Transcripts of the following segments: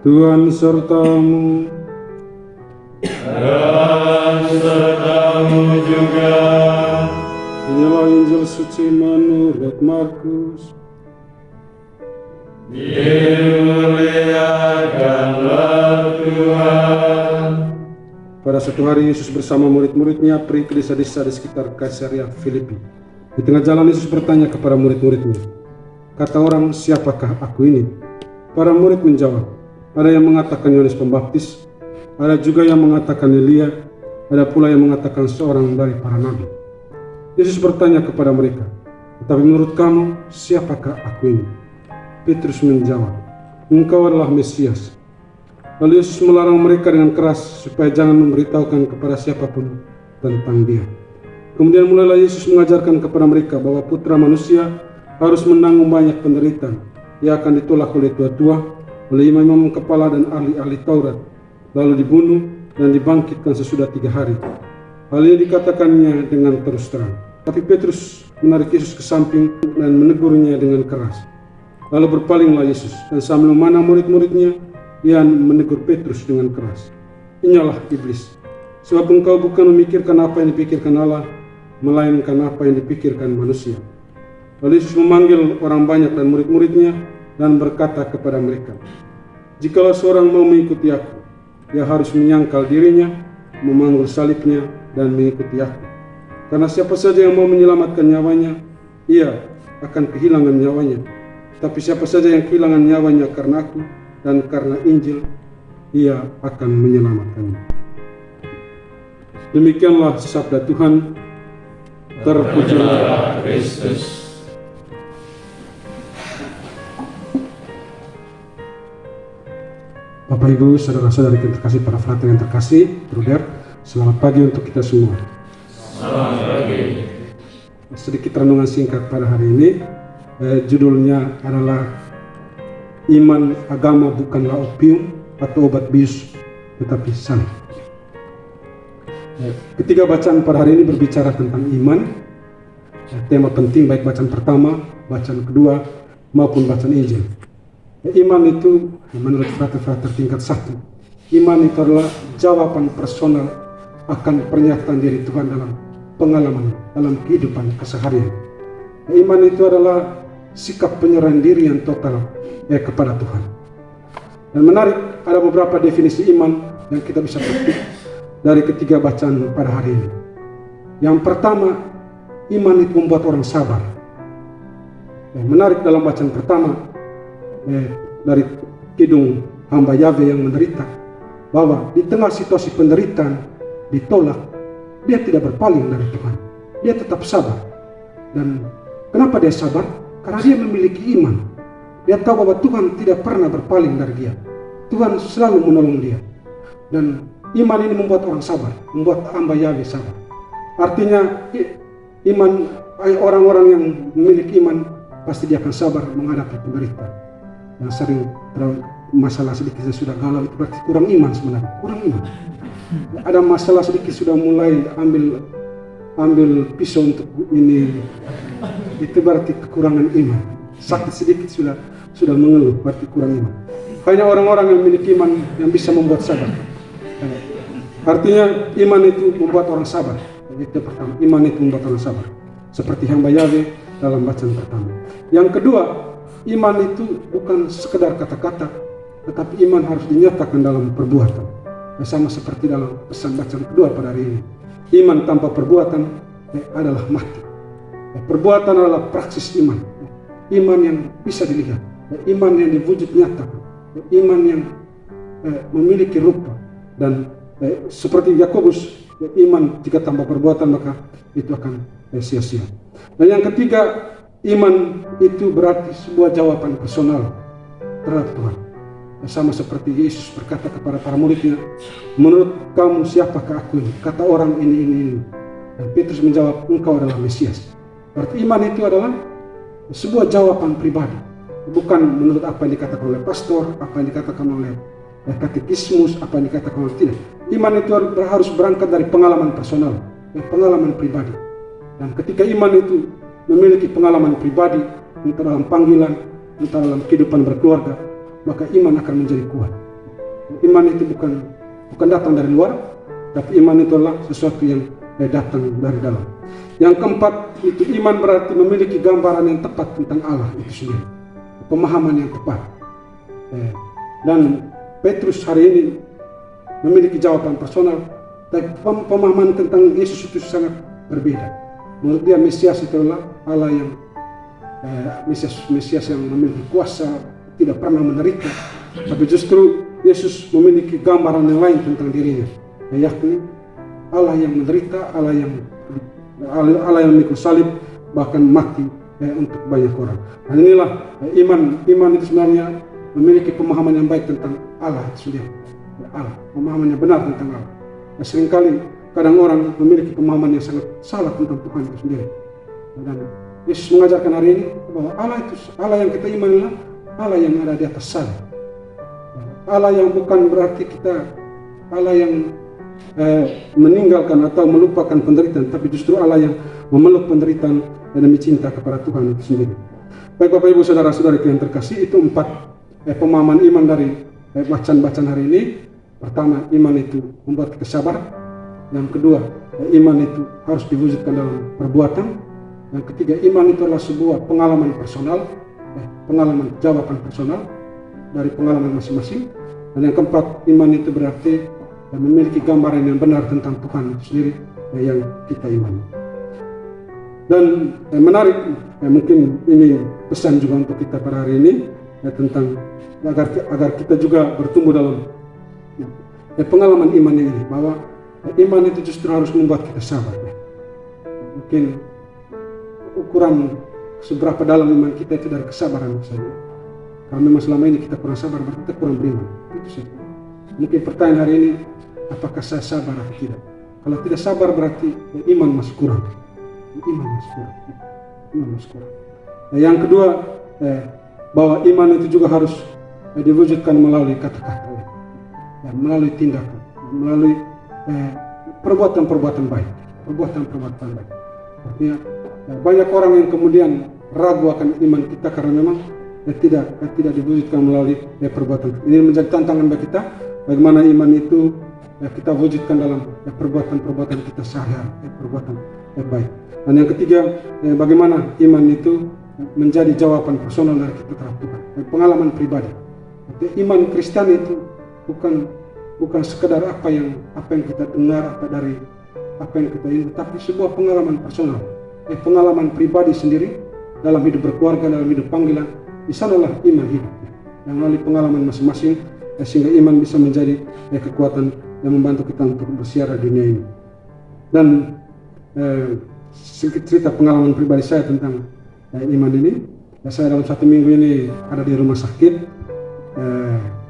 Tuhan sertamu. Dan sertamu juga. Inilah Injil suci menurut Markus. Dimuliakanlah Tuhan. Pada suatu hari Yesus bersama murid-muridnya pergi ke desa-desa di sekitar Kaisarea Filipi. Di tengah jalan Yesus bertanya kepada murid-muridnya, kata orang, siapakah aku ini? Para murid menjawab, ada yang mengatakan Yohanes Pembaptis, ada juga yang mengatakan Elia, ada pula yang mengatakan seorang dari para nabi. Yesus bertanya kepada mereka, tetapi menurut kamu, siapakah aku ini? Petrus menjawab, engkau adalah Mesias. Lalu Yesus melarang mereka dengan keras supaya jangan memberitahukan kepada siapapun tentang dia. Kemudian mulailah Yesus mengajarkan kepada mereka bahwa putra manusia harus menanggung banyak penderitaan. Ia akan ditolak oleh tua-tua, oleh imam-imam kepala dan ahli-ahli Taurat, lalu dibunuh dan dibangkitkan sesudah 3 hari. Hal ini dikatakannya dengan terus terang. Tapi Petrus menarik Yesus ke samping dan menegurnya dengan keras. Lalu berpalinglah Yesus, dan sambil memanah murid-muridnya, ia menegur Petrus dengan keras. Inyalah iblis, sebab engkau bukan memikirkan apa yang dipikirkan Allah, melainkan apa yang dipikirkan manusia. Lalu Yesus memanggil orang banyak dan murid-muridnya dan berkata kepada mereka, jikalau seorang mau mengikuti aku, ia harus menyangkal dirinya, memanggul salibnya, dan mengikuti aku. Karena siapa saja yang mau menyelamatkan nyawanya, ia akan kehilangan nyawanya. Tapi siapa saja yang kehilangan nyawanya karena aku dan karena Injil, ia akan menyelamatkannya. Demikianlah sabda Tuhan. Terpujilah Kristus. Bapak Ibu, saudara-saudari yang terkasih, para frater yang terkasih, bruder, selamat pagi untuk kita semua. Selamat pagi. Sedikit renungan singkat pada hari ini. Judulnya adalah iman agama bukanlah opium atau obat bius, tetapi salib. Ketiga bacaan pada hari ini berbicara tentang iman. Tema penting baik bacaan pertama, bacaan kedua, maupun bacaan Injil. Iman itu menurut frater-frater tingkat 1, iman itu adalah jawaban personal akan pernyataan diri Tuhan dalam pengalaman, dalam kehidupan keseharian. Iman itu adalah sikap penyerahan diri yang total kepada Tuhan. Dan menarik, ada beberapa definisi iman yang kita bisa petik dari ketiga bacaan pada hari ini. Yang pertama, iman itu membuat orang sabar. Menarik dalam bacaan pertama dari kidung hamba Yahweh yang menderita, bahwa di tengah situasi penderitaan, ditolak, dia tidak berpaling dari Tuhan. Dia tetap sabar. Dan kenapa dia sabar? Karena dia memiliki iman. Dia tahu bahwa Tuhan tidak pernah berpaling dari dia. Tuhan selalu menolong dia. Dan iman ini membuat orang sabar, membuat hamba Yahweh sabar. Artinya iman, orang-orang yang memiliki iman pasti dia akan sabar menghadapi penderitaan. Yang sering masalah sedikit sudah galau, itu berarti kurang iman sebenarnya, kurang iman. Ada masalah sedikit sudah mulai ambil pisau untuk ini, itu berarti kekurangan iman. Sakit sedikit sudah mengeluh, berarti kurang iman. Hanya orang-orang yang memiliki iman yang bisa membuat sabar. Artinya iman itu membuat orang sabar. Itu pertama, iman itu membuat orang sabar. Seperti hamba Yahweh dalam bacaan pertama. Yang kedua, iman itu bukan sekedar kata-kata, tetapi iman harus dinyatakan dalam perbuatan. Sama seperti dalam pesan bacaan kedua pada hari ini. Iman tanpa perbuatan adalah mati. Perbuatan adalah praksis iman. Iman yang bisa dilihat. Iman yang diwujud nyata. Iman yang memiliki rupa. Dan seperti Yakobus, iman jika tanpa perbuatan maka itu akan sia-sia. Dan yang ketiga, iman itu berarti sebuah jawaban personal terhadap Tuhan. Sama seperti Yesus berkata kepada para muridnya, menurut kamu siapakah aku ini? Kata orang ini. Dan Petrus menjawab, engkau adalah Mesias. Berarti iman itu adalah sebuah jawaban pribadi. Bukan menurut apa yang dikatakan oleh pastor, apa yang dikatakan oleh katekismus, apa yang dikatakan oleh tidak. Iman itu harus berangkat dari pengalaman personal, pengalaman pribadi. Dan ketika iman itu memiliki pengalaman pribadi, entah dalam panggilan, entah dalam kehidupan berkeluarga, maka iman akan menjadi kuat. Iman itu bukan datang dari luar, tapi iman itu adalah sesuatu yang datang dari dalam. Yang keempat itu iman berarti memiliki gambaran yang tepat tentang Allah itu sendiri, pemahaman yang tepat. Dan Petrus hari ini memiliki jawaban personal, tapi pemahaman tentang Yesus itu sangat berbeda. Menurut dia Mesias itu adalah Allah yang Mesias yang memiliki kuasa, tidak pernah menderita. Tapi justru Yesus memiliki gambaran yang lain tentang dirinya, yakni Allah yang menderita, Allah yang memikul salib, bahkan mati untuk banyak orang. Dan inilah iman itu sebenarnya memiliki pemahaman yang baik tentang Allah itu sendiri. Allah, pemahaman yang benar tentang Allah. Dan seringkali kadang orang memiliki pemahaman yang sangat salah tentang Tuhan itu sendiri. Dan Yesus mengajarkan hari ini bahwa Allah yang kita imani adalah Allah yang ada di atas salib. Allah yang bukan berarti kita Allah yang meninggalkan atau melupakan penderitaan, tapi justru Allah yang memeluk penderitaan dan demi cinta kepada Tuhan itu sendiri. Baik Bapak Ibu Saudara-saudari yang terkasih, itu 4 pemahaman iman dari bacaan-bacaan hari ini. Pertama, iman itu membuat kita sabar. Yang kedua, iman itu harus diwujudkan dalam perbuatan. Yang ketiga, iman itu adalah sebuah pengalaman personal, pengalaman jawaban personal dari pengalaman masing-masing. Dan yang keempat, iman itu berarti memiliki gambaran yang benar tentang Tuhan itu sendiri yang kita imani. Dan menarik, mungkin ini pesan juga untuk kita pada hari ini, tentang agar kita juga bertumbuh dalam pengalaman iman ini, bahwa iman itu justru harus membuat kita sabar. Mungkin ukuran seberapa dalam iman kita itu dari kesabaran saja. Kalau memang selama ini kita kurang sabar, berarti kita kurang beriman. Itu saja. Mungkin pertanyaan hari ini, apakah saya sabar atau tidak? Kalau tidak sabar berarti iman masih kurang. Iman masih kurang. Yang kedua, bahwa iman itu juga harus diwujudkan melalui kata-kata, melalui tindakan, melalui perbuatan-perbuatan baik. Artinya banyak orang yang kemudian ragu akan iman kita karena memang tidak diwujudkan melalui perbuatan. Ini menjadi tantangan bagi kita, bagaimana iman itu kita wujudkan dalam perbuatan-perbuatan kita sehari-hari, perbuatan baik. Dan yang ketiga, bagaimana iman itu menjadi jawaban personal dari kita terhadap Tuhan, pengalaman pribadi. Artinya iman Kristen itu bukan sekedar apa yang kita dengar atau dari apa yang kita ini, tapi sebuah pengalaman personal, pengalaman pribadi sendiri dalam hidup berkeluarga, dalam hidup panggilan. Di sanalah iman hidup, yang melalui pengalaman masing-masing, sehingga iman bisa menjadi kekuatan yang membantu kita untuk bersiar di dunia ini. Dan sedikit cerita pengalaman pribadi saya tentang iman ini. Saya dalam 1 minggu ini ada di rumah sakit,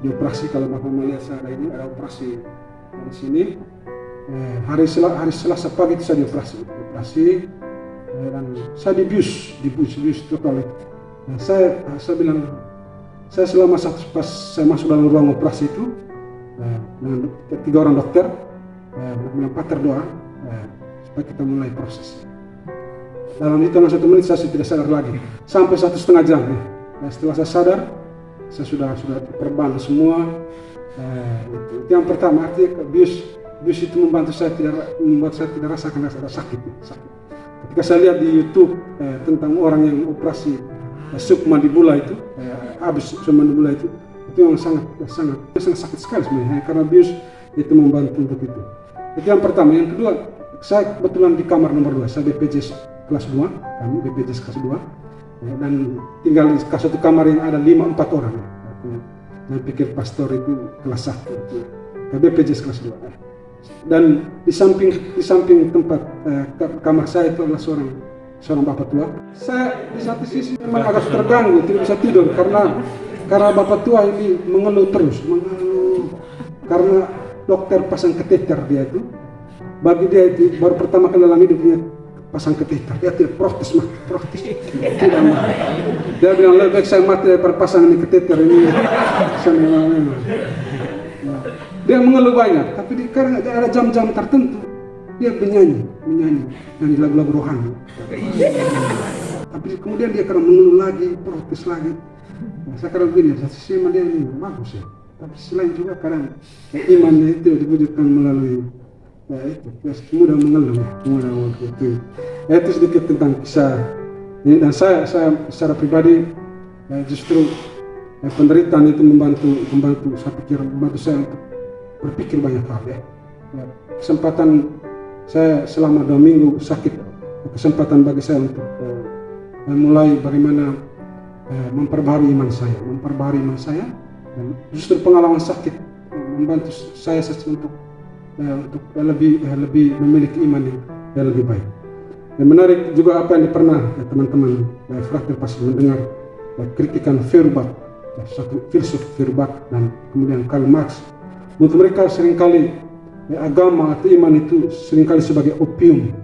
dioperasi. Kalau Bapak melihat saya ada operasi di sini. Hari Selasa pagi itu saya dioperasi, dan saya dibius total itu. Nah, saya bilang, saya selama pas saya masuk dalam ruang operasi itu, dengan 3 orang dokter, bilang, Pater doa supaya kita mulai proses. Dalam hitungan 1 menit saya tidak sadar lagi, sampai 1,5 jam. Setelah saya sadar, saya sudah perban semua. Itu yang pertama, artinya bius itu membuat saya tidak rasakan rasa sakit. Ketika saya lihat di YouTube tentang orang yang operasi submandibula itu, habis submandibula itu yang sangat sakit sekali sebenarnya, karena bius itu membantu untuk itu. Itu yang pertama. Yang kedua, saya kebetulan di kamar nomor 2, saya BPJS kelas 2, kami BPJS kelas 2, dan tinggal di satu kamar yang ada 4 orang. Saya pikir pastor itu kelas 1, BPJS kelas 2. Dan di samping tempat kamar saya itu adalah seorang bapak tua. Saya di satu sisi memang agak terganggu, tidak bisa tidur karena bapak tua ini mengeluh karena dokter pasang kateter dia itu. Bagi dia itu baru pertama kali dalam hidupnya pasang kateter. Dia tidak protes. Tidak mah. Dia bilang, lebih baik saya mati daripada pasang ini kateter ini. Dia mengeluh banyak, tapi karena ada jam-jam tertentu dia menyanyi lagu-lagu rohani. Tapi kemudian dia kadang mengeluh lagi, protes lagi. Saya kadang begini, sisi dia ini bagus ya. Tapi selain juga kadang imannya itu diwujudkan melalui itu mudah mengeluh, mudah waktu itu. Itu sedikit tentang kisah ini, dan saya secara pribadi justru penderitaan itu membantu saya pikir membantu saya untuk berpikir banyak hal ya. Kesempatan saya selama 2 minggu sakit, kesempatan bagi saya untuk mulai bagaimana memperbaharui iman saya, dan justru pengalaman sakit membantu saya untuk lebih memiliki iman yang lebih baik. Dan menarik juga apa yang pernah teman-teman Fraktir pasti mendengar kritikan Feuerbach, satu filsuf Feuerbach dan kemudian Karl Marx. Untuk mereka seringkali agama atau iman itu seringkali sebagai opium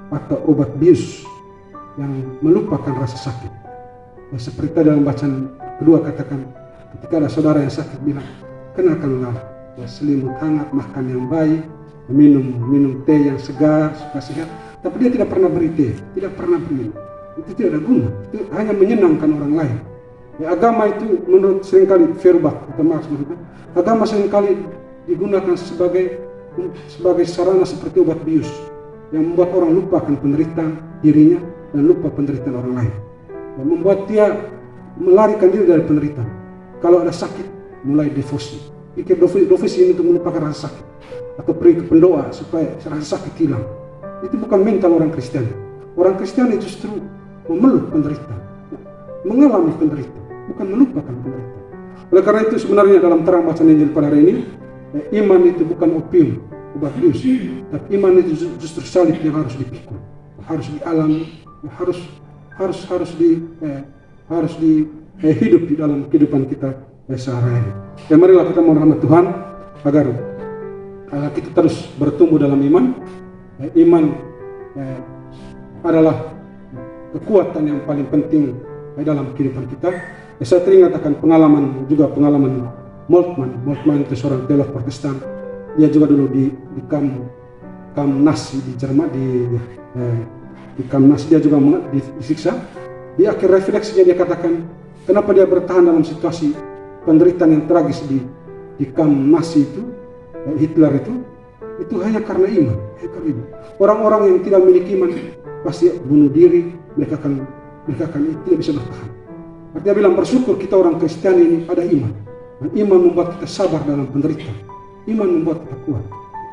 atau obat bius yang melupakan rasa sakit. Seperti dalam bacaan kedua katakan, ketika ada saudara yang sakit bilang, kenakanlah selimut hangat, makan yang baik, minum teh yang segar supaya sehat. Tapi dia tidak pernah beri teh, tidak pernah beri minum. Itu tidak ada guna, itu hanya menyenangkan orang lain. Agama itu menurut seringkali Feuerbach atau Marx maksudnya, agama seringkali digunakan sebagai sarana seperti obat bius yang membuat orang lupakan penderitaan dirinya dan lupa penderitaan orang lain, yang membuat dia melarikan diri dari penderitaan. Kalau ada sakit, mulai devosi, pikir devosi ini untuk melupakan rasa sakit, atau pergi ke pendoa supaya rasa sakit hilang. Itu bukan mental orang Kristiani. Orang Kristiani justru memeluk penderitaan, mengalami penderitaan, bukan melupakan penderitaan. Oleh karena itu sebenarnya dalam terang bacaan Injil pada hari ini, iman itu bukan opium, obat bius, tapi iman itu justru salib yang harus dipikul, harus dialami, harus hidup di dalam kehidupan kita sehari-hari. Dan marilah kita mohon rahmat Tuhan agar kita terus bertumbuh dalam iman. Iman adalah kekuatan yang paling penting dalam kehidupan kita. Saya teringat akan pengalaman Moltmann itu seorang teolog Protestan. Dia juga dulu di Kam Nazi di Jerman, di Kam Nazi dia juga disiksa. Di akhir refleksinya dia katakan, kenapa dia bertahan dalam situasi penderitaan yang tragis di Kam Nazi itu, Hitler itu hanya karena iman. Orang-orang yang tidak memiliki iman pasti bunuh diri, mereka akan tidak bisa bertahan. Artinya bilang bersyukur kita orang Kristiani ini ada iman. Dan iman membuat kita sabar dalam penderitaan. Iman membuat kita kuat.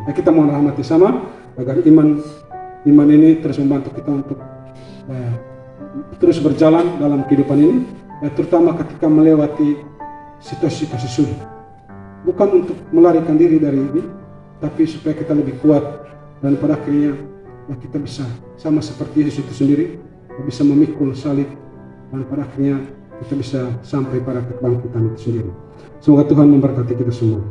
Nah, kita mohon rahmati sama agar iman ini terus membantu kita untuk terus berjalan dalam kehidupan ini, terutama ketika melewati situasi-situasi sulit. Bukan untuk melarikan diri dari ini, tapi supaya kita lebih kuat dan pada akhirnya kita bisa sama seperti Yesus itu sendiri, bisa memikul salib dan pada akhirnya kita bisa sampai pada kebangkitan itu sendiri. Semoga Tuhan memberkati kita semua.